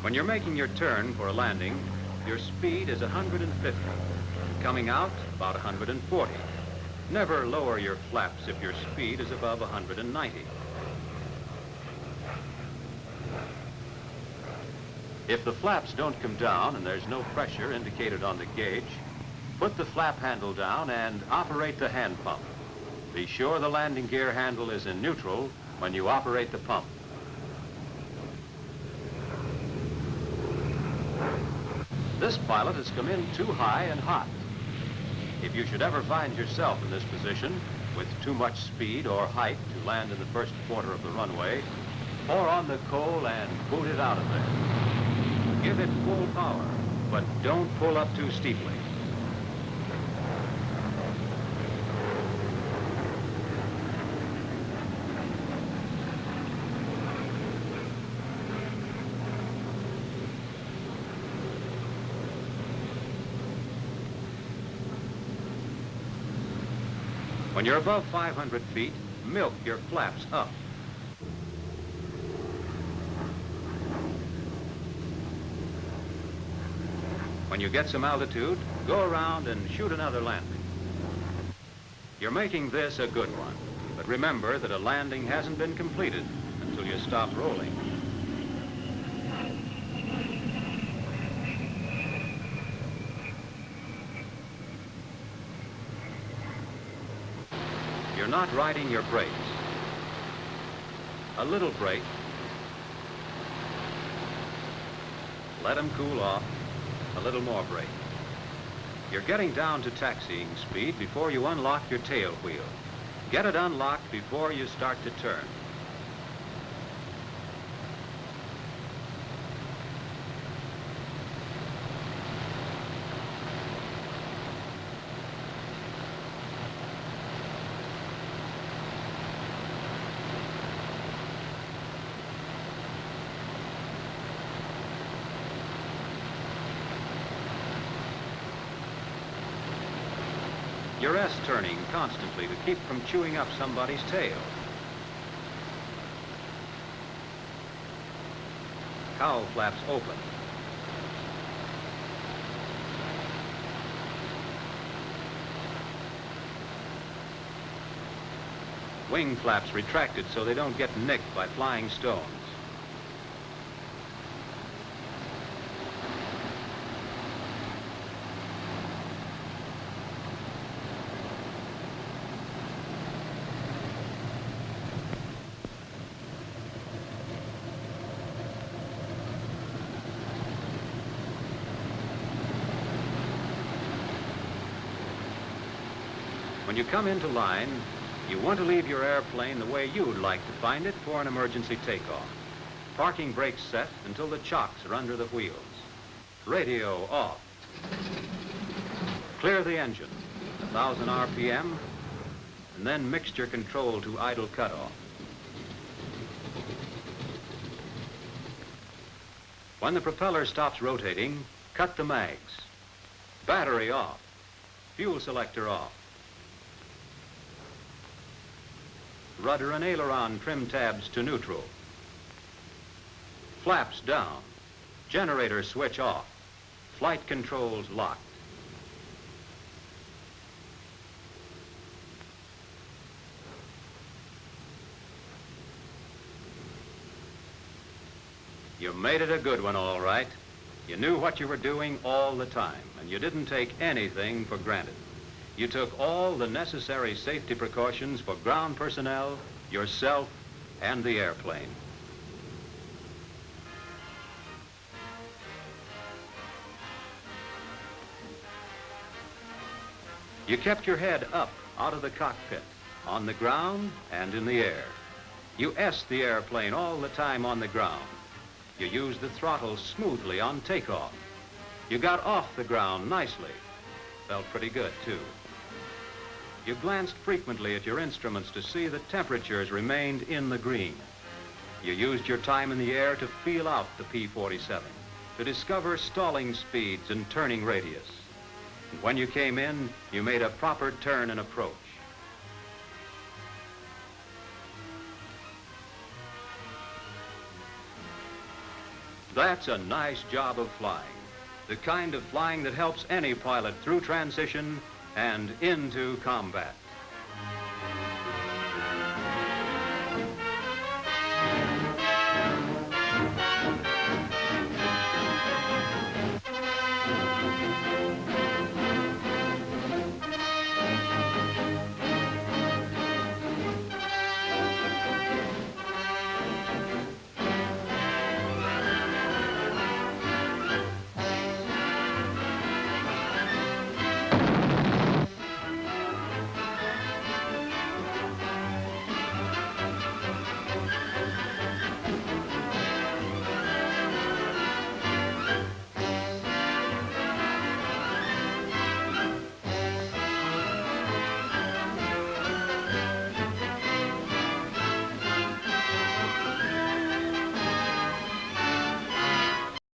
When you're making your turn for a landing, your speed is 150. Coming out, about 140. Never lower your flaps if your speed is above 190. If the flaps don't come down and there's no pressure indicated on the gauge, put the flap handle down and operate the hand pump. Be sure the landing gear handle is in neutral when you operate the pump. This pilot has come in too high and hot. If you should ever find yourself in this position with too much speed or height to land in the first quarter of the runway, pour on the coal and boot it out of there. Give it full power, but don't pull up too steeply. When you're above 500 feet, milk your flaps up. When you get some altitude, go around and shoot another landing. You're making this a good one, but remember that a landing hasn't been completed until you stop rolling. You're not riding your brakes. A little brake. Let them cool off. A little more brake. You're getting down to taxiing speed before you unlock your tail wheel. Get it unlocked before you start to turn. You're S-turning constantly to keep from chewing up somebody's tail. Cowl flaps open. Wing flaps retracted so they don't get nicked by flying stones. When you come into line, you want to leave your airplane the way you'd like to find it for an emergency takeoff. Parking brakes set until the chocks are under the wheels. Radio off. Clear the engine, 1,000 RPM, and then mixture control to idle cutoff. When the propeller stops rotating, cut the mags. Battery off. Fuel selector off. Rudder and aileron trim tabs to neutral. Flaps down. Generator switch off. Flight controls locked. You made it a good one, all right. You knew what you were doing all the time, and you didn't take anything for granted. You took all the necessary safety precautions for ground personnel, yourself, and the airplane. You kept your head up out of the cockpit, on the ground and in the air. You S-ed the airplane all the time on the ground. You used the throttle smoothly on takeoff. You got off the ground nicely. Felt pretty good, too. You glanced frequently at your instruments to see that temperatures remained in the green. You used your time in the air to feel out the P-47, to discover stalling speeds and turning radius. And when you came in, you made a proper turn and approach. That's a nice job of flying. The kind of flying that helps any pilot through transition and into combat.